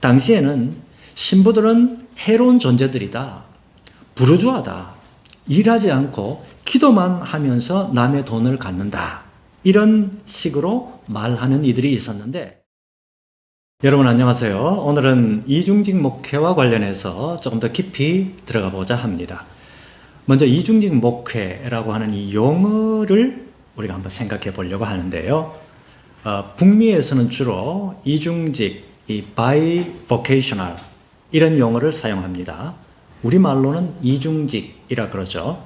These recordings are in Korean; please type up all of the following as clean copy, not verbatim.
당시에는 신부들은 해로운 존재들이다, 부르주아다, 일하지 않고 기도만 하면서 남의 돈을 갖는다, 이런 식으로 말하는 이들이 있었는데, 여러분 안녕하세요. 오늘은 이중직 목회와 관련해서 조금 더 깊이 들어가 보자 합니다. 먼저 이중직 목회라고 하는 이 용어를 우리가 한번 생각해 보려고 하는데요. 북미에서는 주로 이중직, 이 bivocational 이런 용어를 사용합니다. 우리말로는 이중직이라 그러죠.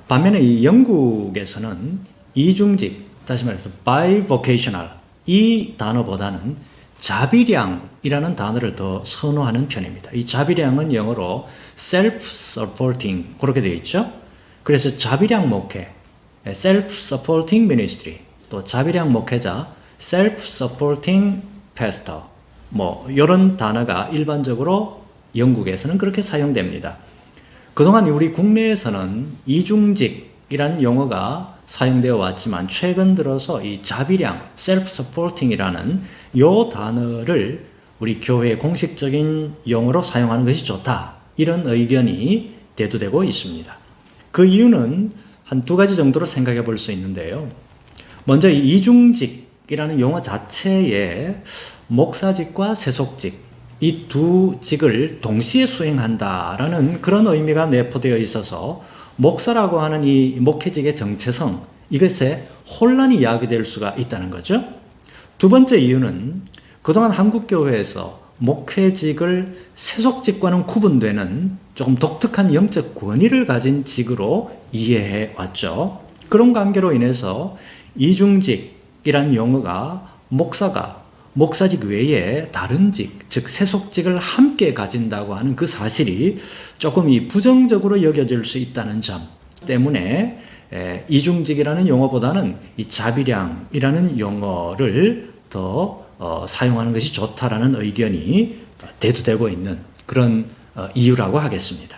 반면에 이 영국에서는 이중직, 다시 말해서 bivocational 이 단어보다는 자비량이라는 단어를 더 선호하는 편입니다. 이 자비량은 영어로 self-supporting 그렇게 되어 있죠. 그래서 자비량 목회, self-supporting ministry, 또 자비량 목회자, self-supporting pastor, 이런 단어가 일반적으로 영국에서는 그렇게 사용됩니다. 그동안 우리 국내에서는 이중직이라는 용어가 사용되어 왔지만 최근 들어서 이 자비량, self-supporting이라는 이 단어를 우리 교회의 공식적인 용어로 사용하는 것이 좋다, 이런 의견이 대두되고 있습니다. 그 이유는 한 두 가지 정도로 생각해 볼 수 있는데요. 먼저 이 이중직이라는 용어 자체에 목사직과 세속직, 이 두 직을 동시에 수행한다라는 그런 의미가 내포되어 있어서 목사라고 하는 이 목회직의 정체성, 이것에 혼란이 야기될 수가 있다는 거죠. 두 번째 이유는 그동안 한국교회에서 목회직을 세속직과는 구분되는 조금 독특한 영적 권위를 가진 직으로 이해해 왔죠. 그런 관계로 인해서 이중직이란 용어가 목사가 목사직 외에 다른 직, 즉 세속직을 함께 가진다고 하는 그 사실이 조금 부정적으로 여겨질 수 있다는 점 때문에 이중직이라는 용어보다는 이 자비량이라는 용어를 더 사용하는 것이 좋다라는 의견이 대두되고 있는 그런 이유라고 하겠습니다.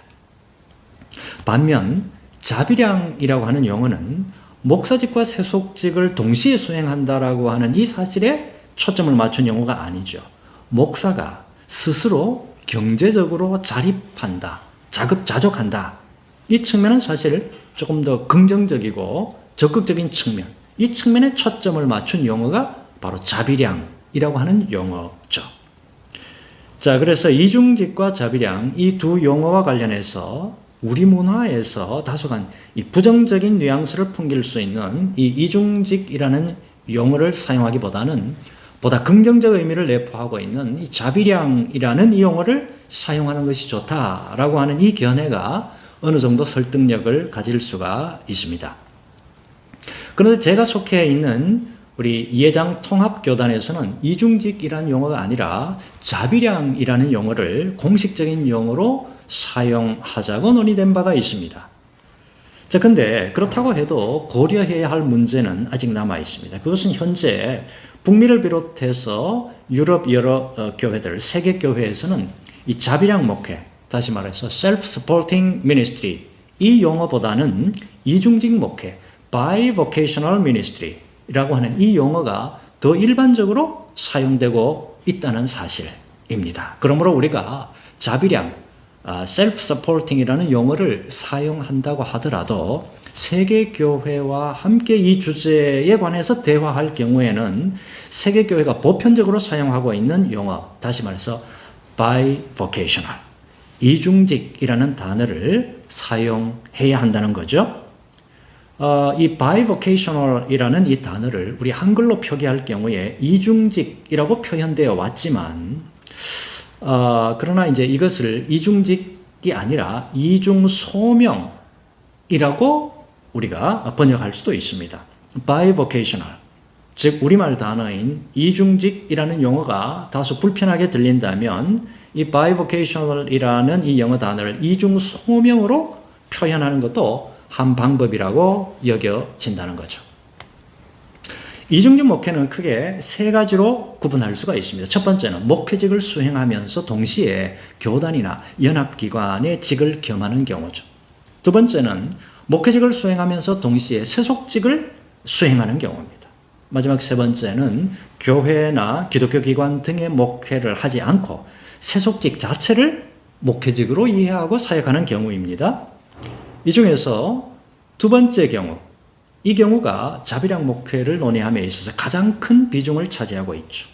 반면 자비량이라고 하는 용어는 목사직과 세속직을 동시에 수행한다라고 하는 이 사실에 초점을 맞춘 용어가 아니죠. 목사가 스스로 경제적으로 자립한다, 자급자족한다, 이 측면은 사실 조금 더 긍정적이고 적극적인 측면, 이 측면에 초점을 맞춘 용어가 바로 자비량이라고 하는 용어죠. 자, 그래서 이중직과 자비량, 이 두 용어와 관련해서 우리 문화에서 다소간 이 부정적인 뉘앙스를 풍길 수 있는 이 이중직이라는 용어를 사용하기보다는 보다 긍정적 의미를 내포하고 있는 이 자비량이라는 이 용어를 사용하는 것이 좋다라고 하는 이 견해가 어느 정도 설득력을 가질 수가 있습니다. 그런데 제가 속해 있는 우리 예장 통합교단에서는 이중직이라는 용어가 아니라 자비량이라는 용어를 공식적인 용어로 사용하자고 논의된 바가 있습니다. 자, 근데 그렇다고 해도 고려해야 할 문제는 아직 남아 있습니다. 그것은 현재 북미를 비롯해서 유럽 여러 교회들, 세계 교회에서는 이 자비량 목회, 다시 말해서 self-supporting ministry, 이 용어보다는 이중직 목회, bivocational ministry라고 하는 이 용어가 더 일반적으로 사용되고 있다는 사실입니다. 그러므로 우리가 자비량, self-supporting이라는 용어를 사용한다고 하더라도 세계교회와 함께 이 주제에 관해서 대화할 경우에는 세계교회가 보편적으로 사용하고 있는 용어, 다시 말해서 bivocational, 이중직이라는 단어를 사용해야 한다는 거죠. 이 bivocational이라는 이 단어를 우리 한글로 표기할 경우에 이중직이라고 표현되어 왔지만, 그러나 이제 이것을 이중직이 아니라 이중소명이라고 우리가 번역할 수도 있습니다. bivocational, 즉 우리말 단어인 이중직이라는 용어가 다소 불편하게 들린다면 이 bivocational이라는 이 영어 단어를 이중소명으로 표현하는 것도 한 방법이라고 여겨진다는 거죠. 이중직 목회는 크게 세 가지로 구분할 수가 있습니다. 첫 번째는 목회직을 수행하면서 동시에 교단이나 연합기관의 직을 겸하는 경우죠. 두 번째는 목회직을 수행하면서 동시에 세속직을 수행하는 경우입니다. 마지막 세 번째는 교회나 기독교 기관 등의 목회를 하지 않고 세속직 자체를 목회직으로 이해하고 사역하는 경우입니다. 이 중에서 두 번째 경우, 이 경우가 자비랑 목회를 논의함에 있어서 가장 큰 비중을 차지하고 있죠.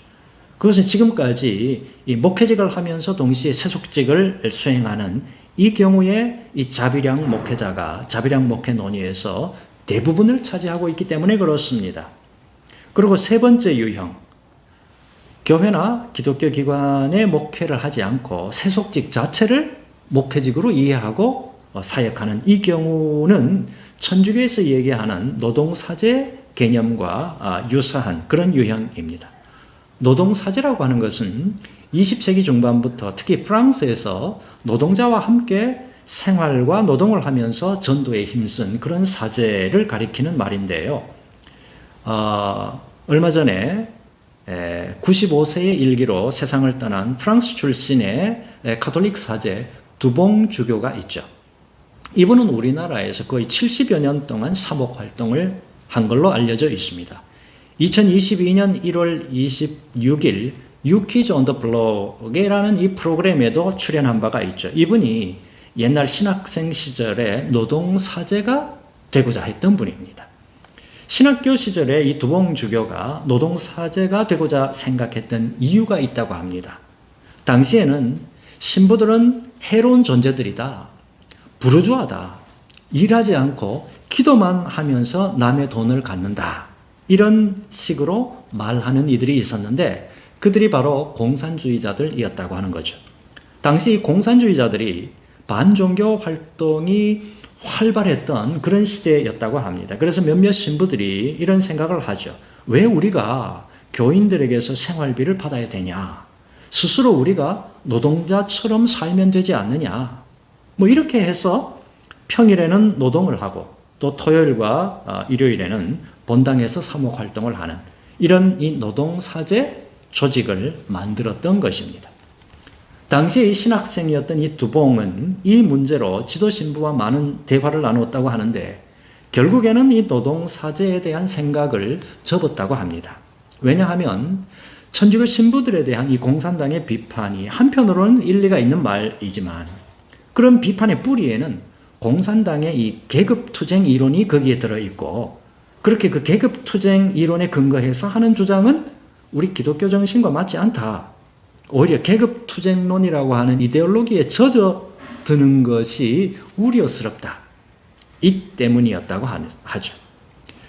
그것은 지금까지 이 목회직을 하면서 동시에 세속직을 수행하는 이 경우에 이 자비랑 목회자가 자비랑 목회 논의에서 대부분을 차지하고 있기 때문에 그렇습니다. 그리고 세 번째 유형, 교회나 기독교 기관의 목회를 하지 않고 세속직 자체를 목회직으로 이해하고 사역하는 이 경우는 천주교에서 얘기하는 노동사제 개념과 유사한 그런 유형입니다. 노동사제라고 하는 것은 20세기 중반부터 특히 프랑스에서 노동자와 함께 생활과 노동을 하면서 전도에 힘쓴 그런 사제를 가리키는 말인데요. 얼마 전에 95세의 일기로 세상을 떠난 프랑스 출신의 가톨릭 사제 두봉 주교가 있죠. 이분은 우리나라에서 거의 70여 년 동안 사목 활동을 한 걸로 알려져 있습니다. 2022년 1월 26일 유퀴즈 온 더 블록이라는 이 프로그램에도 출연한 바가 있죠. 이분이 옛날 신학생 시절에 노동사제가 되고자 했던 분입니다. 신학교 시절에 이 두봉 주교가 노동사제가 되고자 생각했던 이유가 있다고 합니다. 당시에는 신부들은 해로운 존재들이다. 부르주아다. 일하지 않고 기도만 하면서 남의 돈을 갖는다. 이런 식으로 말하는 이들이 있었는데 그들이 바로 공산주의자들이었다고 하는 거죠. 당시 공산주의자들이 반종교 활동이 활발했던 그런 시대였다고 합니다. 그래서 몇몇 신부들이 이런 생각을 하죠. 왜 우리가 교인들에게서 생활비를 받아야 되냐? 스스로 우리가 노동자처럼 살면 되지 않느냐? 뭐 이렇게 해서 평일에는 노동을 하고 또 토요일과 일요일에는 본당에서 사목 활동을 하는 이런 이 노동사제 조직을 만들었던 것입니다. 당시에 이 신학생이었던 이 두봉은 이 문제로 지도신부와 많은 대화를 나누었다고 하는데 결국에는 이 노동사제에 대한 생각을 접었다고 합니다. 왜냐하면 천주교 신부들에 대한 이 공산당의 비판이 한편으로는 일리가 있는 말이지만 그런 비판의 뿌리에는 공산당의 이 계급투쟁 이론이 거기에 들어있고 그렇게 그 계급투쟁 이론에 근거해서 하는 주장은 우리 기독교 정신과 맞지 않다. 오히려 계급투쟁론이라고 하는 이데올로기에 젖어드는 것이 우려스럽다. 이 때문이었다고 하죠.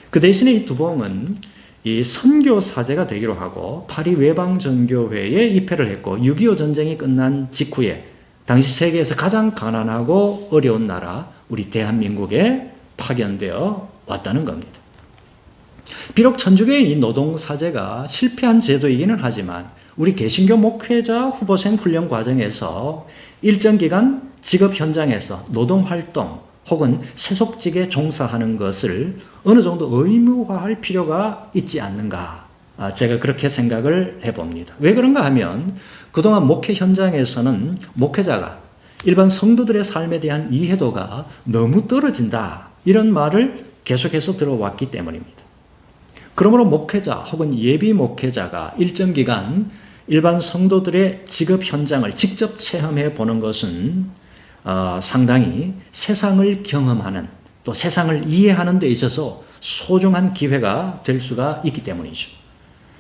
그 대신에 이 두봉은 이 선교사제가 되기로 하고 파리 외방전교회에 입회를 했고 6.25 전쟁이 끝난 직후에 당시 세계에서 가장 가난하고 어려운 나라 우리 대한민국에 파견되어 왔다는 겁니다. 비록 천주교의 이 노동사제가 실패한 제도이기는 하지만 우리 개신교 목회자 후보생 훈련 과정에서 일정 기간 직업 현장에서 노동활동 혹은 세속직에 종사하는 것을 어느 정도 의무화할 필요가 있지 않는가. 제가 그렇게 생각을 해봅니다. 왜 그런가 하면 그동안 목회 현장에서는 목회자가 일반 성도들의 삶에 대한 이해도가 너무 떨어진다. 이런 말을 계속해서 들어왔기 때문입니다. 그러므로 목회자 혹은 예비 목회자가 일정 기간 일반 성도들의 직업 현장을 직접 체험해 보는 것은 상당히 세상을 경험하는 또 세상을 이해하는 데 있어서 소중한 기회가 될 수가 있기 때문이죠.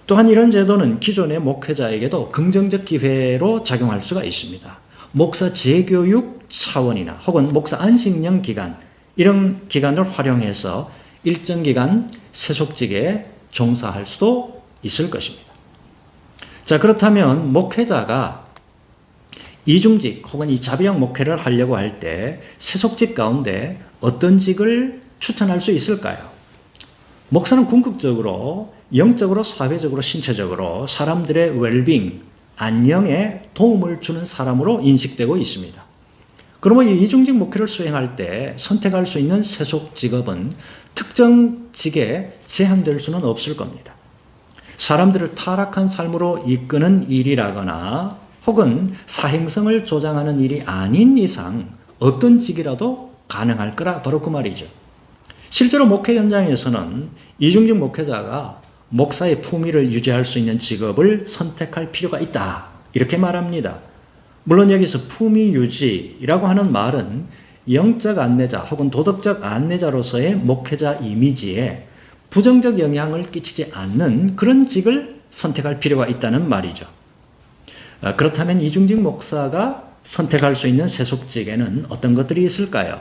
또한 이런 제도는 기존의 목회자에게도 긍정적 기회로 작용할 수가 있습니다. 목사 재교육 차원이나 혹은 목사 안식년 기간 이런 기간을 활용해서 일정 기간 세속직에 종사할 수도 있을 것입니다. 자, 그렇다면 목회자가 이중직 혹은 이 자비형 목회를 하려고 할 때 세속직 가운데 어떤 직을 추천할 수 있을까요? 목사는 궁극적으로 영적으로, 사회적으로, 신체적으로 사람들의 웰빙, 안녕에 도움을 주는 사람으로 인식되고 있습니다. 그러면 이 이중직 목회를 수행할 때 선택할 수 있는 세속 직업은 특정 직에 제한될 수는 없을 겁니다. 사람들을 타락한 삶으로 이끄는 일이라거나 혹은 사행성을 조장하는 일이 아닌 이상 어떤 직이라도 가능할 거라 바로 그 말이죠. 실제로 목회 현장에서는 이중직 목회자가 목사의 품위를 유지할 수 있는 직업을 선택할 필요가 있다. 이렇게 말합니다. 물론 여기서 품위 유지라고 하는 말은 영적 안내자 혹은 도덕적 안내자로서의 목회자 이미지에 부정적 영향을 끼치지 않는 그런 직을 선택할 필요가 있다는 말이죠. 그렇다면 이중직 목사가 선택할 수 있는 세속직에는 어떤 것들이 있을까요?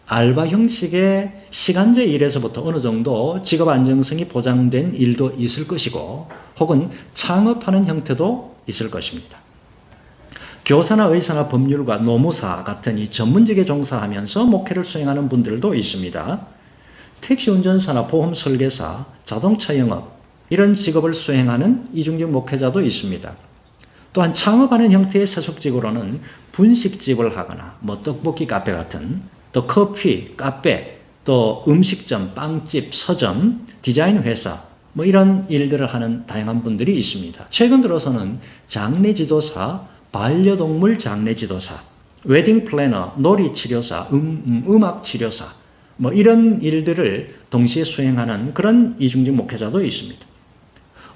알바 형식의 시간제 일에서부터 어느 정도 직업 안정성이 보장된 일도 있을 것이고 혹은 창업하는 형태도 있을 것입니다. 교사나 의사나 법률가, 노무사 같은 이 전문직에 종사하면서 목회를 수행하는 분들도 있습니다. 택시 운전사나 보험 설계사, 자동차 영업 이런 직업을 수행하는 이중직 목회자도 있습니다. 또한 창업하는 형태의 세속직으로는 분식집을 하거나 떡볶이 카페 같은 또 커피, 카페, 또 음식점, 빵집, 서점, 디자인 회사 이런 일들을 하는 다양한 분들이 있습니다. 최근 들어서는 장례 지도사, 반려동물 장례 지도사, 웨딩 플래너, 놀이 치료사, 음악 치료사 이런 일들을 동시에 수행하는 그런 이중직 목회자도 있습니다.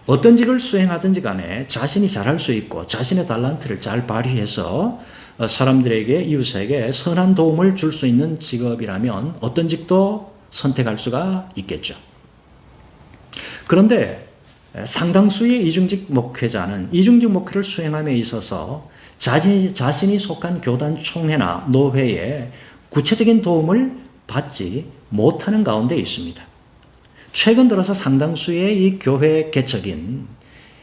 어떤 직을 수행하든지 간에 자신이 잘할 수 있고 자신의 달란트를 잘 발휘해서 사람들에게, 이웃에게 선한 도움을 줄 수 있는 직업이라면 어떤 직도 선택할 수가 있겠죠. 그런데 상당수의 이중직 목회자는 이중직 목회를 수행함에 있어서 자신이 속한 교단 총회나 노회에 구체적인 도움을 받지 못하는 가운데 있습니다. 최근 들어서 상당수의 이 교회 개척인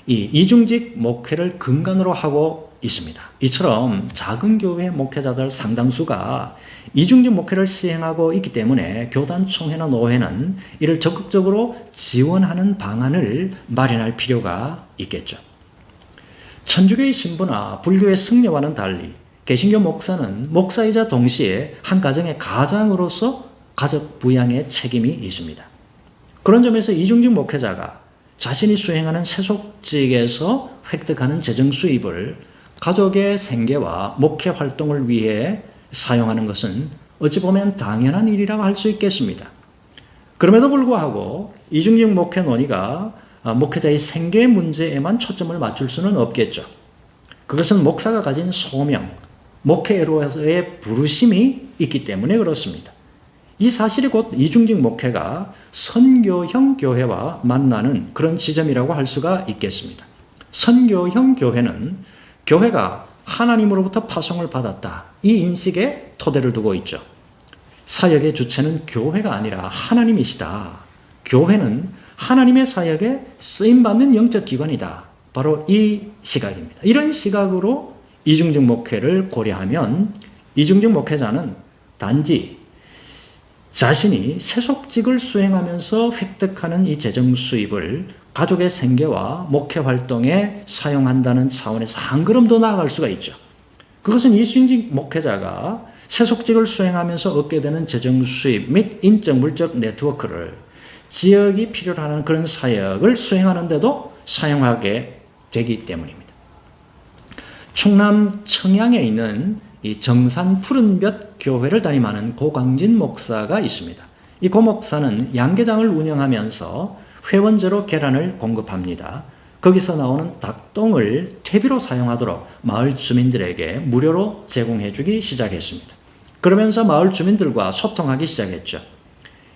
이 이중직 목회를 근간으로 하고 있습니다. 이처럼 작은 교회 목회자들 상당수가 이중직 목회를 시행하고 있기 때문에 교단 총회나 노회는 이를 적극적으로 지원하는 방안을 마련할 필요가 있겠죠. 천주교의 신부나 불교의 승려와는 달리 개신교 목사는 목사이자 동시에 한 가정의 가장으로서 가족 부양의 책임이 있습니다. 그런 점에서 이중직 목회자가 자신이 수행하는 세속직에서 획득하는 재정 수입을 가족의 생계와 목회 활동을 위해 사용하는 것은 어찌 보면 당연한 일이라고 할 수 있겠습니다. 그럼에도 불구하고 이중직 목회 논의가 목회자의 생계 문제에만 초점을 맞출 수는 없겠죠. 그것은 목사가 가진 소명, 목회로서의 부르심이 있기 때문에 그렇습니다. 이 사실이 곧 이중직 목회가 선교형 교회와 만나는 그런 지점이라고 할 수가 있겠습니다. 선교형 교회는 교회가 하나님으로부터 파송을 받았다. 이 인식에 토대를 두고 있죠. 사역의 주체는 교회가 아니라 하나님이시다. 교회는 하나님의 사역에 쓰임받는 영적 기관이다. 바로 이 시각입니다. 이런 시각으로 이중직 목회를 고려하면 이중직 목회자는 단지 자신이 세속직을 수행하면서 획득하는 이 재정 수입을 가족의 생계와 목회 활동에 사용한다는 차원에서 한 걸음 더 나아갈 수가 있죠. 그것은 이중직 목회자가 세속직을 수행하면서 얻게 되는 재정 수입 및 인적 물적 네트워크를 지역이 필요로 하는 그런 사역을 수행하는 데도 사용하게 되기 때문입니다. 충남 청양에 있는 이 정산 푸른볕 교회를 담임하는 고광진 목사가 있습니다. 이 고 목사는 양계장을 운영하면서 회원제로 계란을 공급합니다. 거기서 나오는 닭똥을 퇴비로 사용하도록 마을 주민들에게 무료로 제공해주기 시작했습니다. 그러면서 마을 주민들과 소통하기 시작했죠.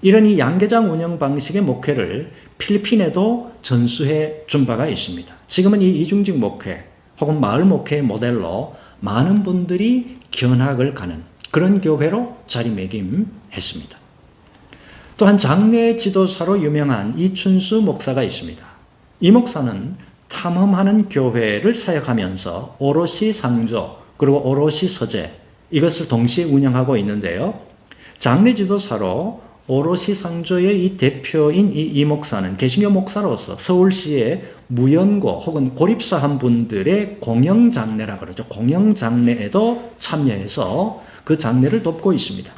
이런 이 양계장 운영 방식의 목회를 필리핀에도 전수해 준 바가 있습니다. 지금은 이 이중직 목회 혹은 마을 목회의 모델로 많은 분들이 견학을 가는 그런 교회로 자리매김했습니다. 또한 장례 지도사로 유명한 이춘수 목사가 있습니다. 이 목사는 탐험하는 교회를 사역하면서 오롯이 상조 그리고 오롯이 서재 이것을 동시에 운영하고 있는데요. 장례 지도사로 오롯이 상조의 이 대표인 이 목사는 개신교 목사로서 서울시의 무연고 혹은 고립사한 분들의 공영장례라 그러죠. 공영장례에도 참여해서 그 장례를 돕고 있습니다.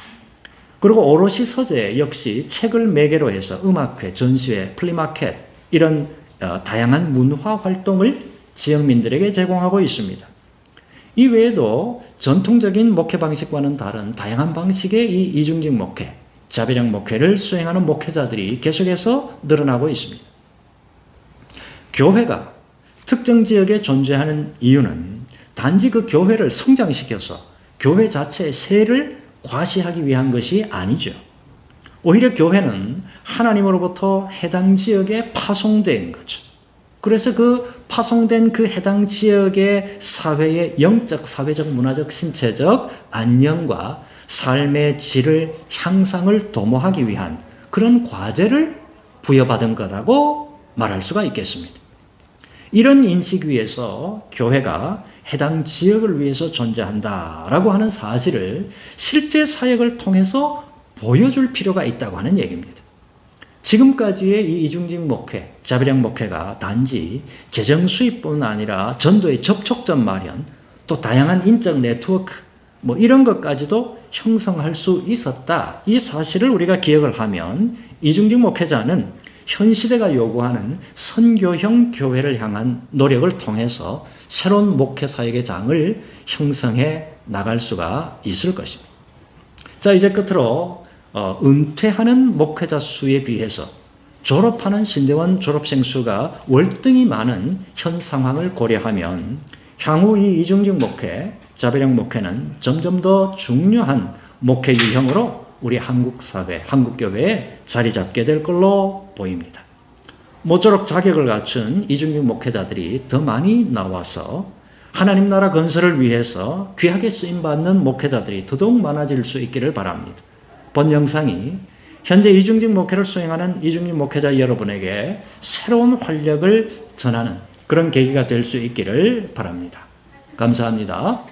그리고 오롯이 서재 역시 책을 매개로 해서 음악회, 전시회, 플리마켓 이런 다양한 문화 활동을 지역민들에게 제공하고 있습니다. 이 외에도 전통적인 목회 방식과는 다른 다양한 방식의 이 이중직 목회, 자비력 목회를 수행하는 목회자들이 계속해서 늘어나고 있습니다. 교회가 특정 지역에 존재하는 이유는 단지 그 교회를 성장시켜서 교회 자체의 세를 과시하기 위한 것이 아니죠. 오히려 교회는 하나님으로부터 해당 지역에 파송된 거죠. 그래서 그 파송된 그 해당 지역의 사회의 영적, 사회적, 문화적, 신체적 안녕과 삶의 질을 향상을 도모하기 위한 그런 과제를 부여받은 거라고 말할 수가 있겠습니다. 이런 인식 위에서 교회가 해당 지역을 위해서 존재한다라고 하는 사실을 실제 사역을 통해서 보여줄 필요가 있다고 하는 얘기입니다. 지금까지의 이 이중직 목회, 자비력 목회가 단지 재정 수입뿐 아니라 전도의 접촉점 마련, 또 다양한 인적 네트워크, 이런 것까지도 형성할 수 있었다. 이 사실을 우리가 기억을 하면 이중직 목회자는 현 시대가 요구하는 선교형 교회를 향한 노력을 통해서 새로운 목회 사역의 장을 형성해 나갈 수가 있을 것입니다. 자, 이제 끝으로 은퇴하는 목회자 수에 비해서 졸업하는 신대원 졸업생 수가 월등히 많은 현 상황을 고려하면 향후 이 이중직 목회, 자비력 목회는 점점 더 중요한 목회 유형으로 우리 한국 사회, 한국 교회에 자리 잡게 될 걸로 보입니다. 모쪼록 자격을 갖춘 이중직 목회자들이 더 많이 나와서 하나님 나라 건설을 위해서 귀하게 쓰임받는 목회자들이 더더욱 많아질 수 있기를 바랍니다. 본 영상이 현재 이중직 목회를 수행하는 이중직 목회자 여러분에게 새로운 활력을 전하는 그런 계기가 될 수 있기를 바랍니다. 감사합니다.